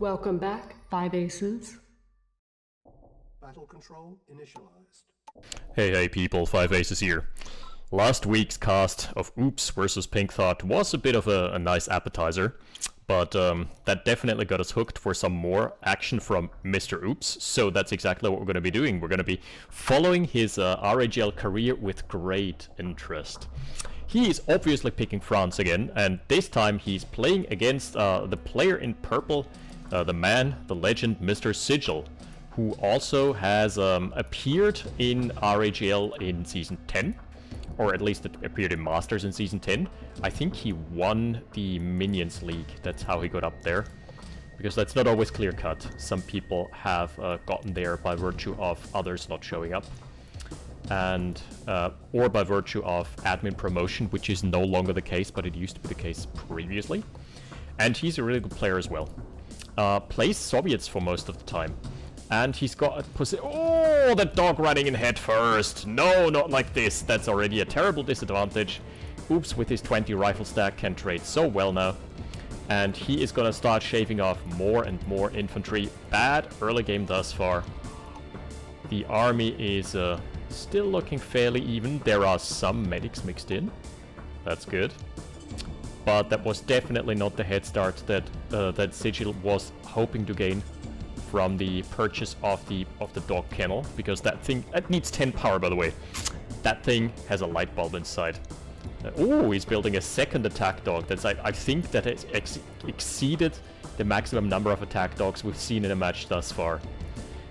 Welcome back, 5 aces. Battle control initialized. Hey people, 5 aces here. Last week's cast of Upps versus Pink Thought was a bit of a nice appetizer, but that definitely got us hooked for some more action from Mr. Upps, so that's exactly what we're going to be doing. We're going to be following his RAGL career with great interest. He is obviously picking France again, and this time he's playing against the player in purple, the man, the legend, Mr. Sigil, who also has appeared in RAGL in Season 10, or at least it appeared in Masters in Season 10. I think he won the Minions League, that's how he got up there. Because that's not always clear-cut. Some people have gotten there by virtue of others not showing up. And or by virtue of admin promotion, which is no longer the case, but it used to be the case previously. And he's a really good player as well. Plays Soviets for most of the time. And he's got a position. Oh, the dog running in head first. No, not like this. That's already a terrible disadvantage. Upps with his 20 rifle stack can trade so well now. And he is gonna start shaving off more and more infantry. Bad early game thus far. The army is still looking fairly even. There are some medics mixed in. That's good. But that was definitely not the head start that that Sigil was hoping to gain from the purchase of the dog kennel, because that thing, that needs 10 power, by the way. That thing has a light bulb inside. Oh, he's building a second attack dog. That's I think that has exceeded the maximum number of attack dogs we've seen in a match thus far.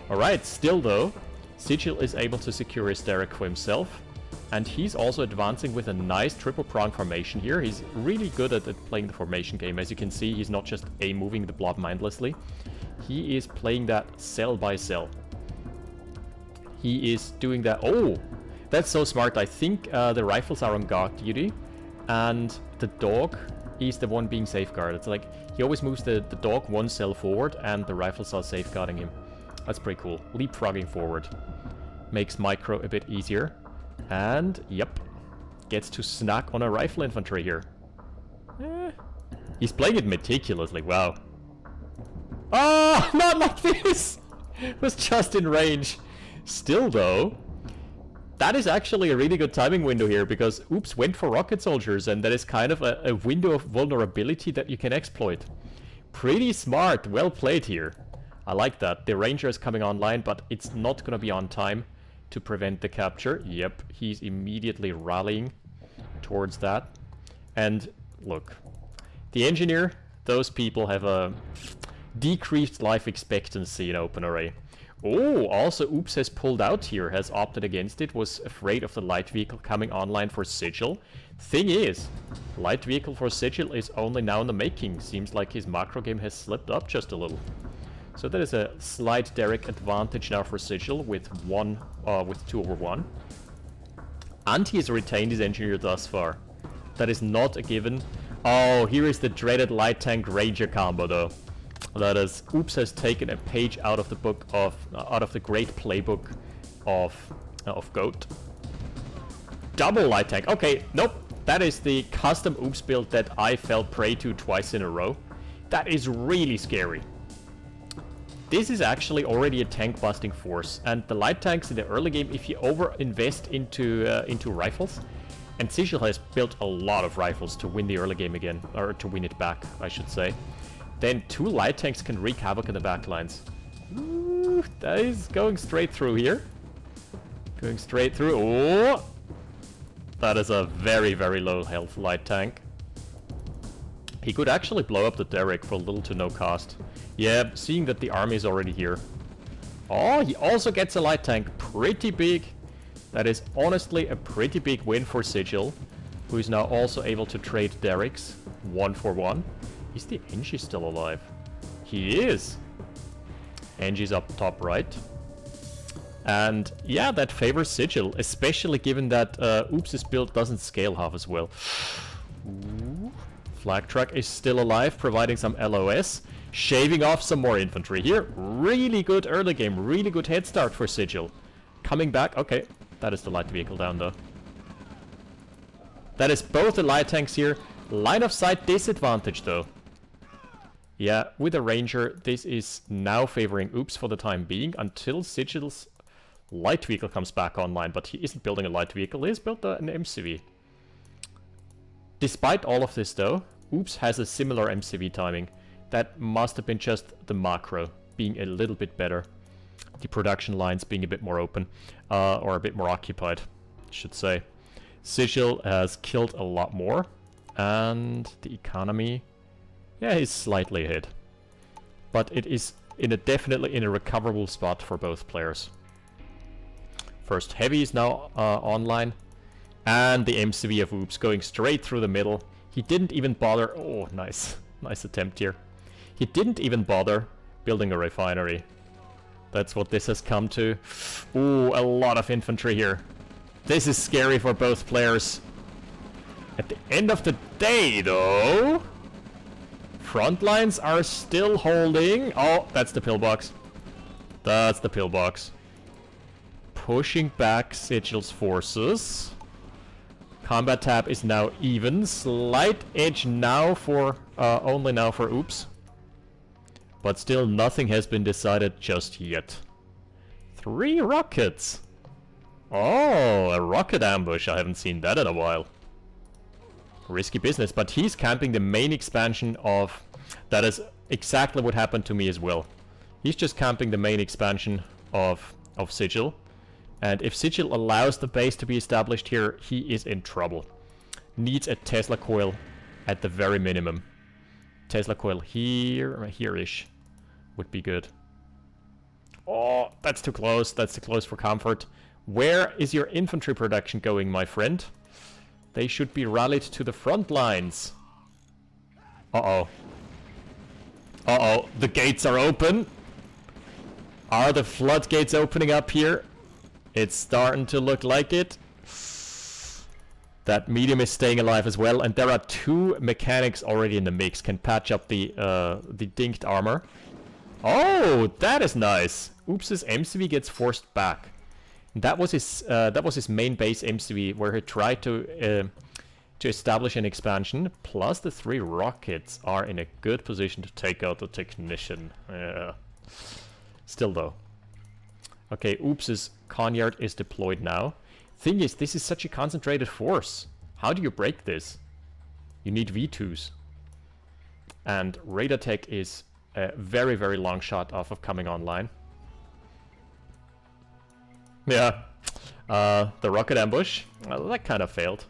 Alright, still though, Sigil is able to secure his Derrick for himself, and he's also advancing with a nice triple prong formation here. He's really good at playing the formation game. As you can see, he's not just moving the blob mindlessly. He is playing that cell by cell. He is doing that. Oh, that's so smart. I think the rifles are on guard duty, and the dog is the one being safeguarded. It's like he always moves the dog one cell forward, and the rifles are safeguarding him. That's pretty cool. Leapfrogging forward makes micro a bit easier, and yep, gets to snack on a rifle infantry here. He's playing it meticulously. Wow. Oh, not like this! It was just in range. Still though, that is actually a really good timing window here, because Upps went for rocket soldiers, and that is kind of a window of vulnerability that you can exploit. Pretty smart, well played here. I like that. The ranger is coming online, but it's not gonna be on time to prevent the capture. Yep, he's immediately rallying towards that. And look, the engineer, those people have a decreased life expectancy in OpenRA. Oh, also Upps has pulled out here, has opted against it, was afraid of the light vehicle coming online for Sigil. Thing is, light vehicle for Sigil is only now in the making. Seems like his macro game has slipped up just a little. So that is a slight Derrick advantage now for Sigil with 2/1. And he has retained his engineer thus far. That is not a given. Oh, here is the dreaded light tank ranger combo though. That is, Upps has taken a page out of the book of, out of the great playbook of GOAT. Double light tank. Okay, nope. That is the custom Upps build that I fell prey to twice in a row. That is really scary. This is actually already a tank busting force, and the light tanks in the early game, if you over invest into rifles, and Sigil has built a lot of rifles to win the early game again, or to win it back, I should say. Then 2 light tanks can wreak havoc in the backlines. Ooh, that is going straight through here. Going straight through. Oh! That is a very, very low health light tank. He could actually blow up the Derrick for little to no cost. Yeah, seeing that the army is already here. Oh, he also gets a light tank. Pretty big. That is honestly a pretty big win for Sigil, who is now also able to trade Derricks 1-for-1. Is the Engie still alive? He is! Engie's up top right. And yeah, that favors Sigil, especially given that Upps' build doesn't scale half as well. Ooh. Flag truck is still alive, providing some LOS. Shaving off some more infantry here. Really good early game, really good head start for Sigil. Coming back, okay. That is the light vehicle down though. That is both the light tanks here. Line of sight disadvantage though. Yeah, with a Ranger, this is now favoring Upps for the time being until Sigil's light vehicle comes back online. But he isn't building a light vehicle, he's built an MCV. Despite all of this though, Upps has a similar MCV timing. That must have been just the macro being a little bit better. The production lines being a bit more open, or a bit more occupied, I should say. Sigil has killed a lot more, and the economy, yeah, is slightly ahead. But it is definitely in a recoverable spot for both players. First Heavy is now online, and the MCV of Upps going straight through the middle. He didn't even bother, oh nice, nice attempt here. He didn't even bother building a refinery. That's what this has come to. Ooh, a lot of infantry here. This is scary for both players. At the end of the day, though, front lines are still holding. Oh, that's the pillbox. That's the pillbox. Pushing back Sigil's forces. Combat tab is now even. Slight edge now for, only now for Upps. But still nothing has been decided just yet. 3 rockets. Oh, a rocket ambush. I haven't seen that in a while. Risky business, but he's camping the main expansion of... That is exactly what happened to me as well. He's just camping the main expansion of Sigil. And if Sigil allows the base to be established here, he is in trouble. Needs a Tesla coil at the very minimum. Tesla coil here-ish would be good. Oh, that's too close. That's too close for comfort. Where is your infantry production going, my friend? They should be rallied to the front lines. Uh-oh. Uh-oh. The gates are open. Are the floodgates opening up here? It's starting to look like it. That medium is staying alive as well, and there are 2 mechanics already in the mix. Can patch up the dinked armor. Oh, that is nice. Upps' MCV gets forced back. That was his main base MCV, where he tried to establish an expansion. Plus, the 3 rockets are in a good position to take out the technician. Still though. Okay, Upps' Conyard is deployed now. Thing is, this is such a concentrated force. How do you break this? You need V2s. And Radar Tech is a very, very long shot off of coming online. Yeah. The rocket ambush. Well, that kind of failed.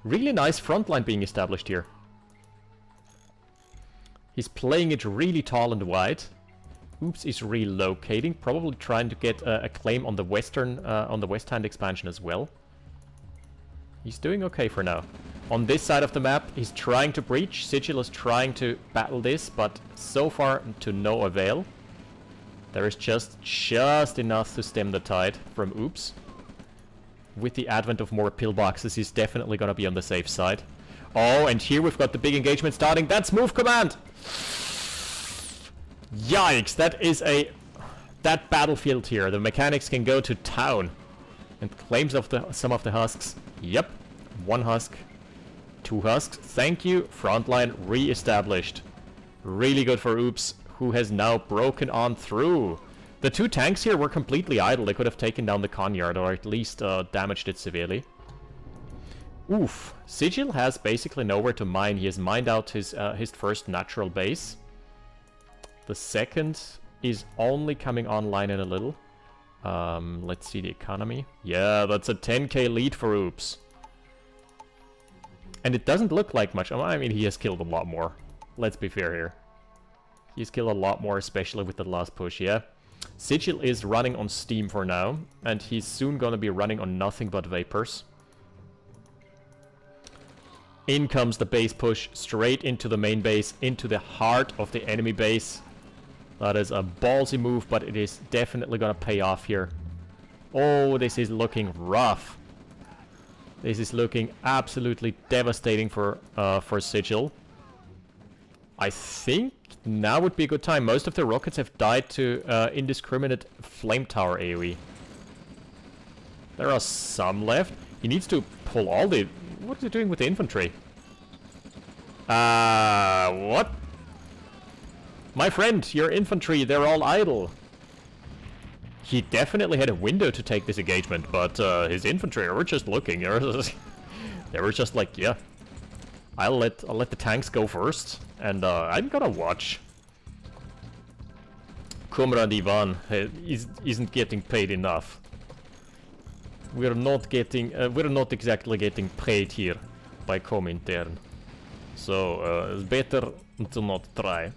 Really nice front line being established here. He's playing it really tall and wide. Upps is relocating, probably trying to get a claim on the west hand expansion as well. He's doing okay for now. On this side of the map, he's trying to breach. Sigil is trying to battle this, but so far to no avail. There is just enough to stem the tide from Upps. With the advent of more pillboxes, he's definitely gonna be on the safe side. Oh, and here we've got the big engagement starting. That's move command! Yikes, that battlefield here. The mechanics can go to town. And claims of some of the husks. Yep, 1 husk, 2 husks. Thank you, frontline re-established. Really good for Upps, who has now broken on through. The 2 tanks here were completely idle. They could have taken down the Conyard, or at least damaged it severely. Oof, Sigil has basically nowhere to mine. He has mined out his first natural base. The second is only coming online in a little. Let's see the economy. Yeah, that's a 10k lead for Upps. And it doesn't look like much. I mean, he has killed a lot more. Let's be fair here. He's killed a lot more, especially with the last push, yeah. Sigil is running on Steam for now, and he's soon gonna be running on nothing but vapors. In comes the base push, straight into the main base, into the heart of the enemy base. That is a ballsy move, but it is definitely gonna pay off here. Oh, this is looking rough. This is looking absolutely devastating for Sigil. I think now would be a good time. Most of the rockets have died to indiscriminate flame tower AoE. There are some left. He needs to pull all the... What is he doing with the infantry? What? My friend, your infantry, they're all idle. He definitely had a window to take this engagement, but his infantry were just looking. They were just like, yeah, I'll let the tanks go first, and I'm gonna watch. Comrade Ivan isn't getting paid enough. We're not exactly getting paid here by Comintern. So it's better to not try.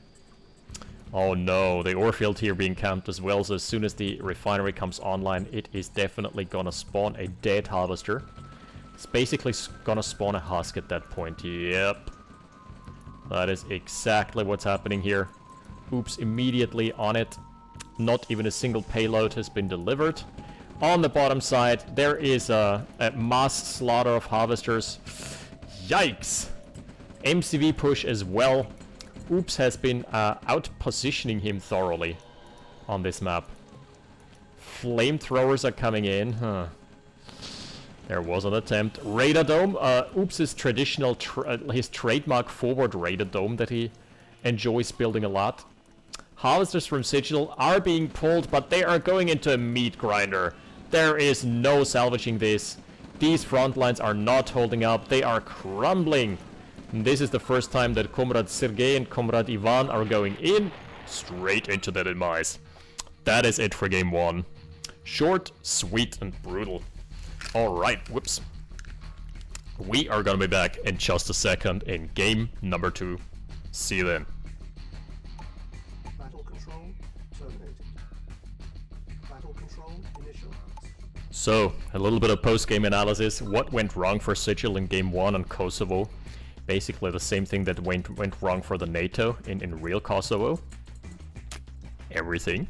Oh no, the ore field here being camped as well, so as soon as the refinery comes online, it is definitely gonna spawn a dead harvester. It's basically gonna spawn a husk at that point. Yep. That is exactly what's happening here. Oops, immediately on it. Not even a single payload has been delivered. On the bottom side, there is a mass slaughter of harvesters. Yikes! MCV push as well. Oops has been out-positioning him thoroughly on this map. Flamethrowers are coming in. Huh. There was an attempt. Radar Dome. Oops' traditional, his trademark forward Radar Dome that he enjoys building a lot. Harvesters from Sigil are being pulled, but they are going into a meat grinder. There is no salvaging this. These front lines are not holding up. They are crumbling. And this is the first time that Comrade Sergei and Comrade Ivan are going in straight into the demise. That is it for game 1. Short, sweet, and brutal. Alright, whoops. We are gonna be back in just a second in game number 2. See you then. Battle control terminated. Battle control initialized. So, a little bit of post-game analysis. What went wrong for Sigil in game 1 on Kosovo? Basically the same thing that went wrong for the NATO in real Kosovo. Everything.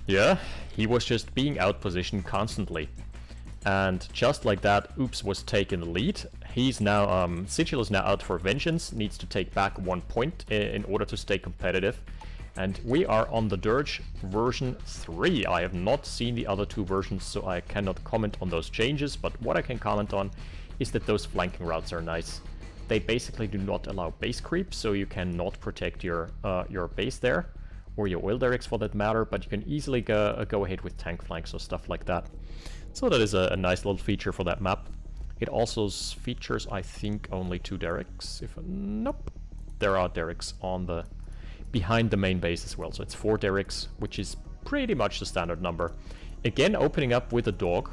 Yeah, he was just being outpositioned constantly. And just like that, Oops was taking the lead. He's now, Sigil is now out for vengeance, needs to take back 1 point in order to stay competitive. And we are on the Dirge version 3. I have not seen the other 2 versions, so I cannot comment on those changes, but what I can comment on is that those flanking routes are nice. They basically do not allow base creep, so you cannot protect your base there, or your oil derricks for that matter, but you can easily go ahead with tank flanks or stuff like that. So that is a nice little feature for that map. It also features, I think, only 2 derricks. Nope. There are derricks on the behind the main base as well, so it's 4 derricks, which is pretty much the standard number. Again, opening up with a dog,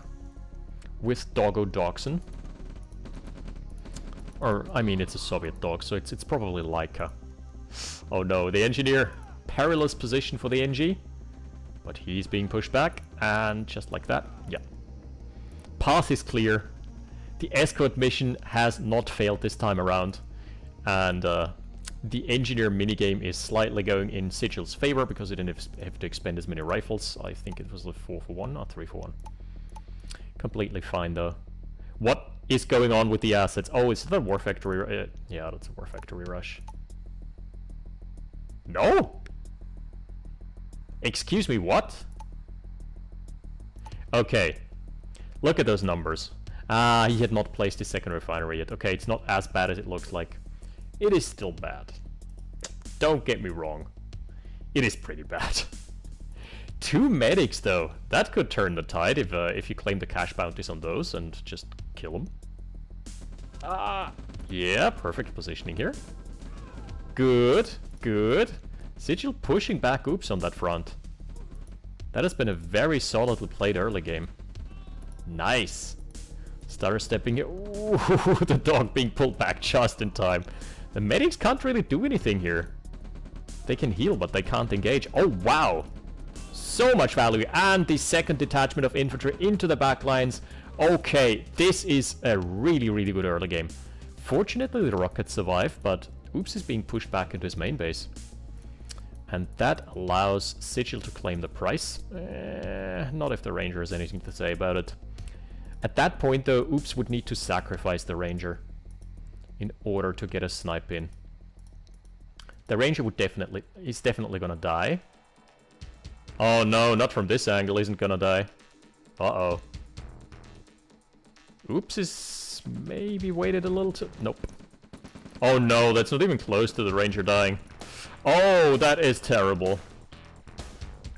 with Doggo Dogson. Or, I mean, it's a Soviet dog, so it's probably Laika. Oh no, the engineer. Perilous position for the NG. But he's being pushed back, and just like that, yeah. Path is clear. The escort mission has not failed this time around. And the engineer minigame is slightly going in Sigil's favor, because it didn't have to expend as many rifles. I think it was like 4 for 1, or 3 for 1. Completely fine, though. What is going on with the assets? Oh, is that a War Factory? Yeah, that's a War Factory rush. No! Excuse me, what? Okay. Look at those numbers. Ah, he had not placed his second refinery yet. Okay, it's not as bad as it looks like. It is still bad. Don't get me wrong. It is pretty bad. 2 medics, though. That could turn the tide if you claim the cash bounties on those and just kill them. Ah, yeah, perfect positioning here. Good, good. Sigil pushing back Oops on that front. That has been a very solidly played early game. Nice. Stutter stepping it. Ooh, the dog being pulled back just in time. The medics can't really do anything here. They can heal, but they can't engage. Oh, wow. So much value. And the second detachment of infantry into the back lines. Okay, this is a really, really good early game. Fortunately, the rockets survive, but Oops is being pushed back into his main base. And that allows Sigil to claim the price. Not if the Ranger has anything to say about it. At that point, though, Oops would need to sacrifice the Ranger in order to get a snipe in. The Ranger is definitely gonna die. Oh no, not from this angle, isn't gonna die. Uh-oh. Oops is maybe waited a little too... Nope. Oh no, that's not even close to the Ranger dying. Oh, that is terrible.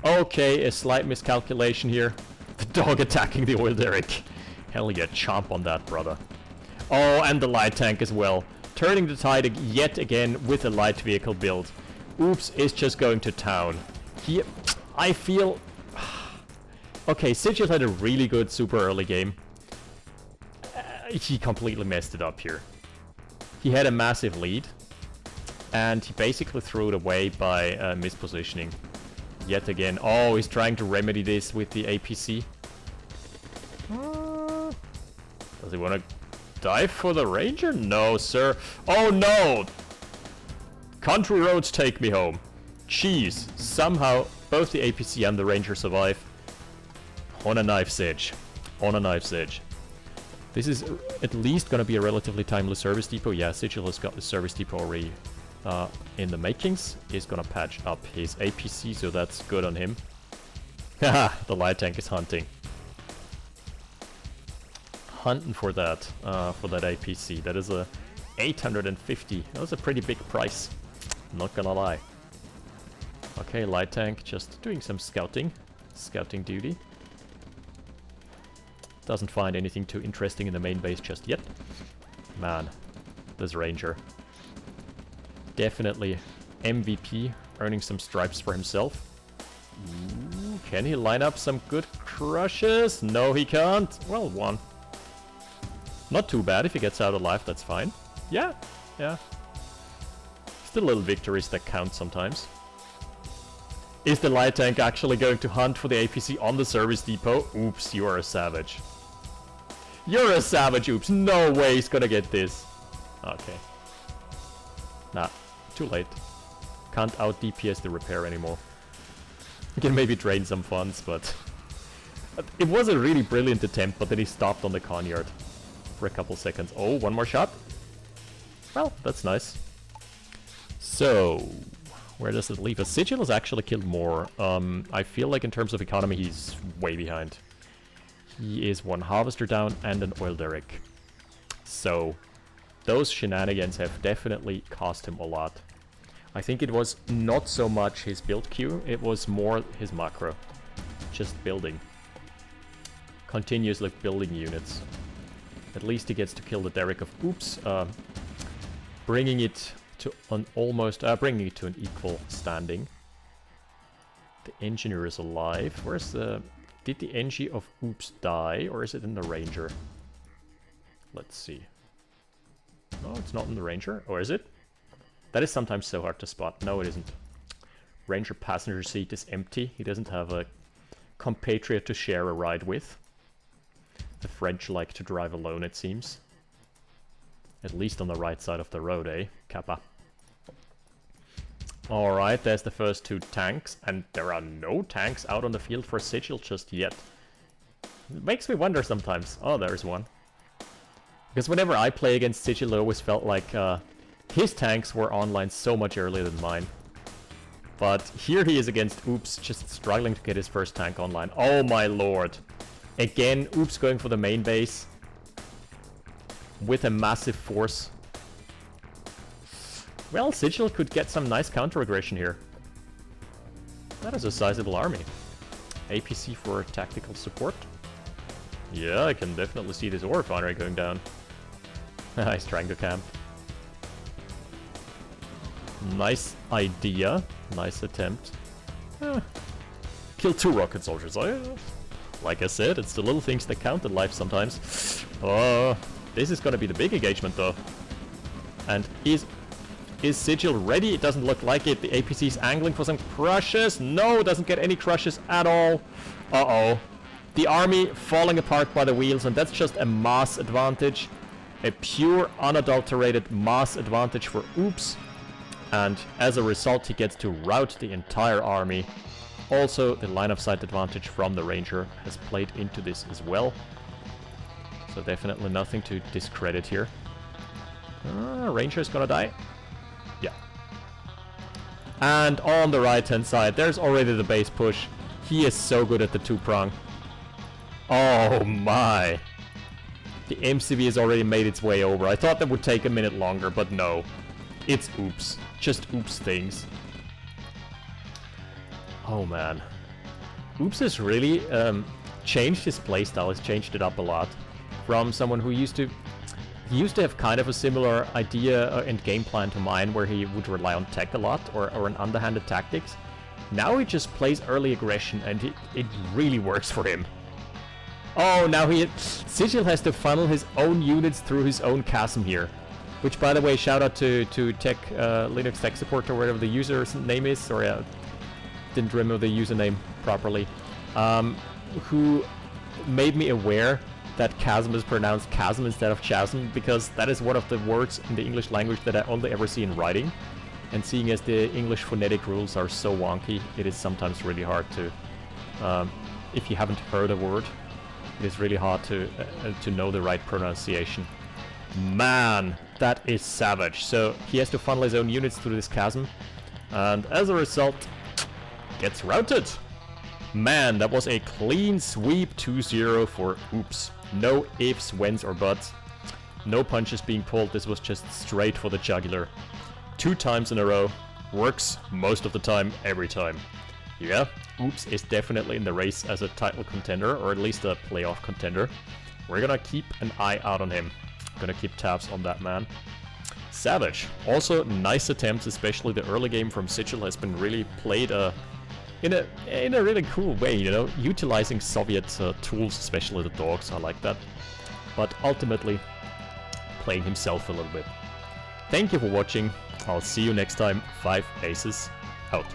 Okay, a slight miscalculation here. The dog attacking the oil derrick. Hell yeah, chomp on that, brother. Oh, and the light tank as well. Turning the tide yet again with a light vehicle build. Upps is just going to town. I feel... Okay, Sigil had a really good super early game. He completely messed it up here. He had a massive lead. And he basically threw it away by mispositioning. Yet again. Oh, he's trying to remedy this with the APC. Does he want to dive for the Ranger? No, sir. Oh, no! Country roads take me home. Jeez. Somehow, both the APC and the Ranger survive. On a knife's edge. On a knife's edge. This is at least going to be a relatively timely service depot. Yeah, Sigil has got the service depot already in the makings. He's going to patch up his APC, so that's good on him. Haha, the light tank is hunting. Hunting for that APC. That is a 850. That was a pretty big price. Not gonna lie. Okay, light tank just doing some scouting duty. Doesn't find anything too interesting in the main base just yet. Man, this Ranger. Definitely MVP, earning some stripes for himself. Ooh, can he line up some good crushes? No, he can't. Well, one. Not too bad. If he gets out alive, that's fine. Yeah, yeah. Still little victories that count sometimes. Is the light tank actually going to hunt for the APC on the service depot? Oops, you are a savage. You're a savage, Upps. No way he's gonna get this. Okay. Nah, too late. Can't out DPS the repair anymore. You can maybe drain some funds, but... It was a really brilliant attempt, but then he stopped on the Conyard for a couple seconds. Oh, one more shot? Well, that's nice. So, where does it leave us? Sigil has actually killed more. I feel like in terms of economy, he's way behind. He is one harvester down and an oil derrick. So, those shenanigans have definitely cost him a lot. I think it was not so much his build queue, it was more his macro. Just building. Continuously building units. At least he gets to kill the derrick of Upps, bringing it to an bringing it to an equal standing. The engineer is alive. Where's the... Did the NG of Upps die, or is it in the Ranger? Let's see. No, it's not in the Ranger. Or is it? That is sometimes so hard to spot. No, it isn't. Ranger passenger seat is empty. He doesn't have a compatriot to share a ride with. The French like to drive alone, it seems. At least on the right side of the road, eh? Kappa. Alright, there's the first two tanks, and there are no tanks out on the field for Sigil just yet. It makes me wonder sometimes. Oh, there's one. Because whenever I play against Sigil, it always felt like his tanks were online so much earlier than mine. But here he is against Upps, just struggling to get his first tank online. Oh my lord. Again, Upps going for the main base. With a massive force. Well, Sigil could get some nice counter-aggression here. That is a sizable army. APC for tactical support. Yeah, I can definitely see this ore refinery going down. He's trying to camp. Nice idea. Nice attempt. Kill 2 rocket soldiers. Like I said, it's the little things that count in life sometimes. Oh, this is gonna be the big engagement though. And is Sigil ready? It doesn't look like it. The APC is angling for some crushes. No, doesn't get any crushes at all. Uh-oh. The army falling apart by the wheels, and that's just a mass advantage. A pure, unadulterated mass advantage for Upps. And as a result, he gets to rout the entire army. Also, the line of sight advantage from the Ranger has played into this as well. So definitely nothing to discredit here. Ranger is gonna die. Yeah. And on the right-hand side, there's already the base push. He is so good at the two-prong. Oh my. The MCV has already made its way over. I thought that would take a minute longer, but no. It's Upps. Just Upps things. Oh man. Upps has really changed his playstyle, has changed it up a lot. From someone who used to have kind of a similar idea and game plan to mine, where he would rely on tech a lot, or on underhanded tactics. Now he just plays early aggression, and it really works for him. Oh, now Sigil has to funnel his own units through his own chasm here. Which, by the way, shout out to Tech Linux Tech Support, or whatever the user's name is, or didn't remember the username properly, who made me aware that chasm is pronounced chasm instead of chasm, because that is one of the words in the English language that I only ever see in writing. And seeing as the English phonetic rules are so wonky, it is sometimes really hard to, if you haven't heard a word, it is really hard to know the right pronunciation. Man, that is savage. So he has to funnel his own units through this chasm, and as a result, gets routed. Man, that was a clean sweep 2-0 for Upps. No ifs, whens, or buts. No punches being pulled, this was just straight for the jugular. 2 times in a row. Works most of the time, every time. Yeah, Upps is definitely in the race as a title contender, or at least a playoff contender. We're gonna keep an eye out on him. Gonna keep tabs on that man. Savage. Also, nice attempts, especially the early game from Sigil has been really played in a really cool way, you know, utilizing Soviet tools, especially the dogs, I like that. But ultimately, playing himself a little bit. Thank you for watching. I'll see you next time. 5 Aces out.